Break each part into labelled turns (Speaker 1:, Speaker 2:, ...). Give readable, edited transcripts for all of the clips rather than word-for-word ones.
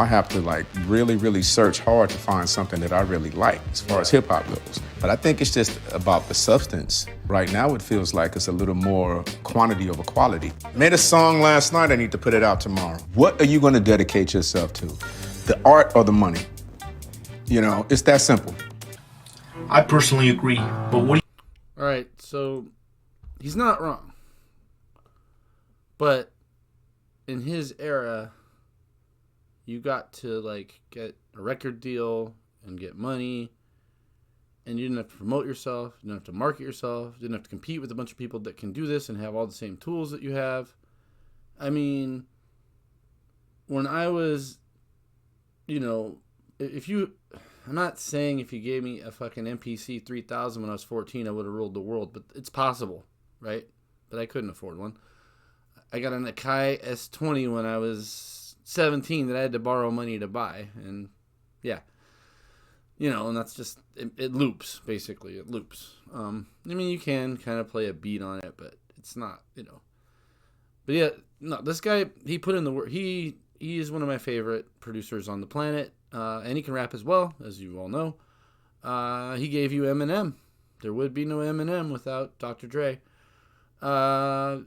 Speaker 1: I have to like really, really search hard to find something that I really like as far as hip hop goes. But I think it's just about the substance. Right now it feels like it's a little more quantity over quality. Made a song last night, I need to put it out tomorrow. What are you gonna dedicate yourself to? The art or the money? You know, it's that simple.
Speaker 2: I personally agree, but what do
Speaker 3: All right, so he's not wrong. But in his era, you got to like get a record deal and get money, and you didn't have to promote yourself, you didn't have to market yourself, you didn't have to compete with a bunch of people that can do this and have all the same tools that you have. I mean, when I was, if you, I'm not saying if you gave me a fucking MPC 3000 when I was 14, I would have ruled the world, but it's possible, right? But I couldn't afford one. I got an Akai S20 when I was 17 that I had to borrow money to buy. And yeah, and that's just, it loops, basically. It loops. I mean, you can kind of play a beat on it, but it's not, But yeah, no, this guy, he put in the work. He is one of my favorite producers on the planet. And he can rap as well, as you all know. He gave you Eminem. There would be no Eminem without Dr. Dre. The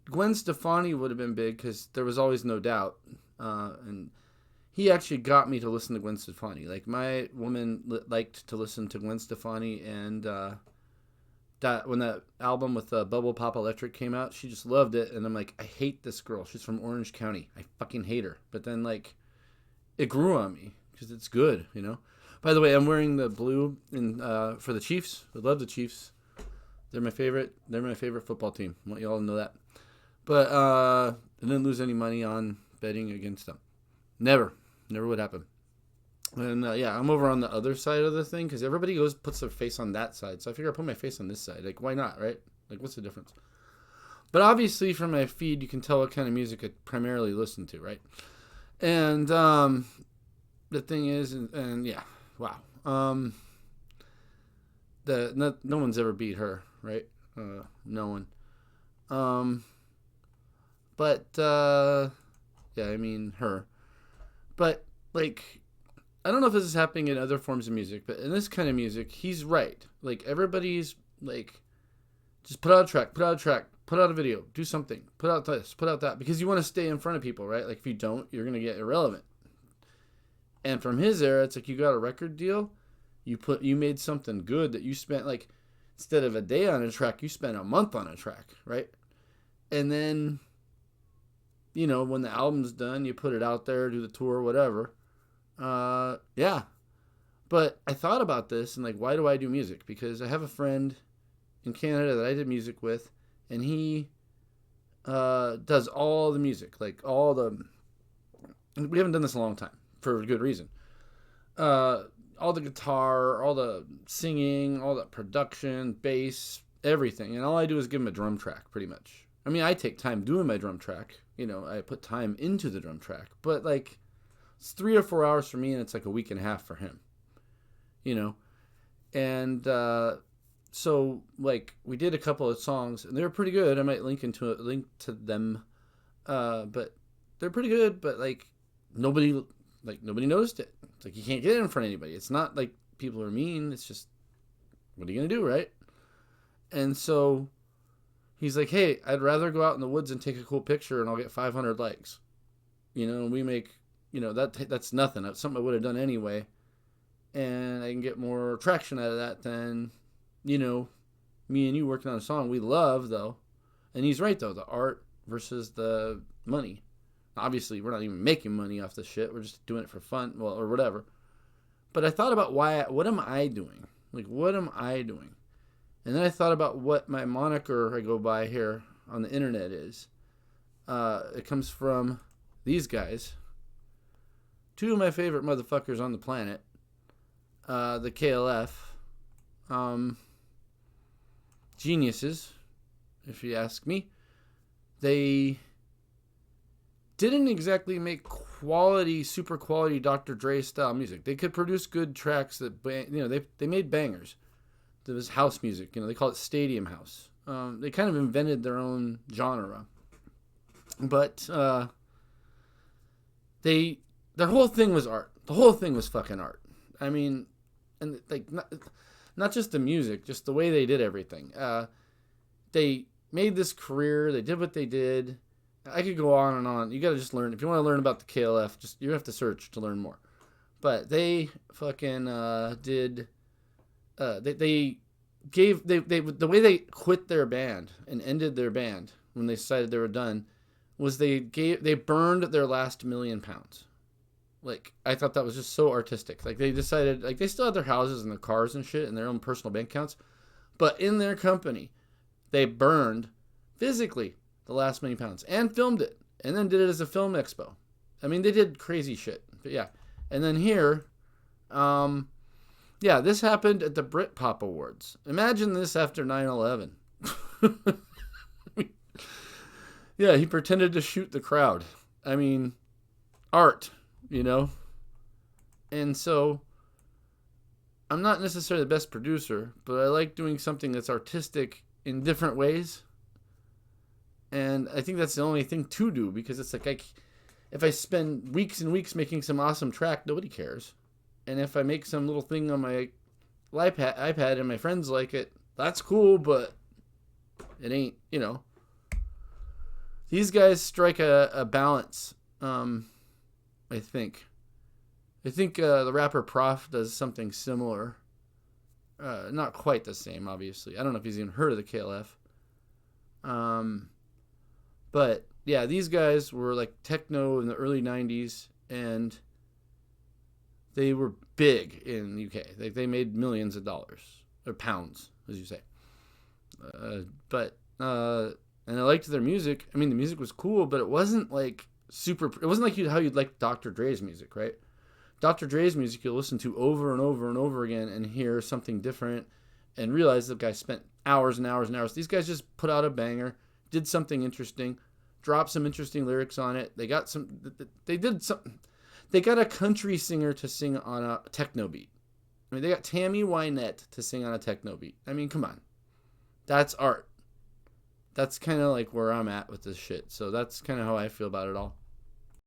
Speaker 3: Gwen Stefani would have been big because there was always No Doubt. And he actually got me to listen to Gwen Stefani. Like, my woman liked to listen to Gwen Stefani, and that when that album with Bubble Pop Electric came out, she just loved it. And I'm like, I hate this girl. She's from Orange County. I fucking hate her. But then, like, it grew on me because it's good, By the way, I'm wearing the blue for the Chiefs. I love the Chiefs. They're my favorite. They're my favorite football team. I want you all to know that. But I didn't lose any money on betting against them. Never would happen. And I'm over on the other side of the thing because everybody puts their face on that side. So I figure I put my face on this side. Like, why not, right? Like, what's the difference? But obviously, from my feed, you can tell what kind of music I primarily listen to, right? And the thing is, wow. No one's ever beat her, right? No one. Her. But, like, I don't know if this is happening in other forms of music, but in this kind of music, he's right. Like, everybody's, like, just put out a track, put out a video, do something, put out this, put out that, because you want to stay in front of people, right? Like, if you don't, you're going to get irrelevant. And from his era, it's like you got a record deal, you made something good that you spent, like, instead of a day on a track, you spent a month on a track, right? And then, when the album's done, you put it out there, do the tour, whatever. But I thought about this and, like, why do I do music? Because I have a friend in Canada that I did music with, and he does all the music, like we haven't done this in a long time for a good reason. All the guitar, all the singing, all the production, bass, everything. And all I do is give him a drum track, pretty much. I mean, I take time doing my drum track. I put time into the drum track. But, like, it's 3 or 4 hours for me, and it's like a week and a half for him. And so, like, we did a couple of songs, and they were pretty good. I might link to them. But they're pretty good, but, like, nobody noticed it. It's like, you can't get it in front of anybody. It's not like people are mean. It's just, what are you going to do, right? And so he's like, hey, I'd rather go out in the woods and take a cool picture and I'll get 500 likes. And we make, that's nothing. That's something I would have done anyway. And I can get more traction out of that than, me and you working on a song we love, though. And he's right, though. The art versus the money. Obviously, we're not even making money off this shit. We're just doing it for fun, or whatever. But I thought about what am I doing? Like, what am I doing? And then I thought about what my moniker I go by here on the internet is. It comes from these guys. 2 of my favorite motherfuckers on the planet. The KLF. Geniuses, if you ask me. They didn't exactly make super quality Dr. Dre style music. They could produce good tracks that, they made bangers. There was house music, they call it stadium house. They kind of invented their own genre. But their whole thing was art. The whole thing was fucking art. I mean, and like not just the music, just the way they did everything. They made this career. They did what they did. I could go on and on. You got to just learn. If you want to learn about the KLF, just you have to search to learn more. But they fucking did. They gave the way they quit their band and ended their band when they decided they were done was they burned their last £1 million. Like, I thought that was just so artistic. Like, they decided, like, they still had their houses and their cars and shit and their own personal bank accounts, but in their company, they burned physically the last £1 million and filmed it and then did it as a film expo. I mean, they did crazy shit. But yeah. And then here, this happened at the Britpop Awards. Imagine this after 9/11. Yeah, he pretended to shoot the crowd. I mean, art, you know? And so, I'm not necessarily the best producer, but I like doing something that's artistic in different ways. And I think that's the only thing to do, because it's like, if I spend weeks and weeks making some awesome track, nobody cares. And if I make some little thing on my iPad and my friends like it, that's cool, but it ain't, you know. These guys strike a balance, I think. I think the rapper Prof does something similar. Not quite the same, obviously. I don't know if he's even heard of the KLF. But, yeah, these guys were like techno in the early 90s, and they were big in the UK. They made millions of dollars, or pounds, as you say. And I liked their music. I mean, the music was cool, but it wasn't like super. It wasn't like how you'd like Dr. Dre's music, right? Dr. Dre's music you'll listen to over and over and over again and hear something different and realize the guy spent hours and hours and hours. These guys just put out a banger, did something interesting, dropped some interesting lyrics on it. They got a country singer to sing on a techno beat. I mean, they got Tammy Wynette to sing on a techno beat. I mean, come on. That's art. That's kind of like where I'm at with this shit. So that's kind of how I feel about it all.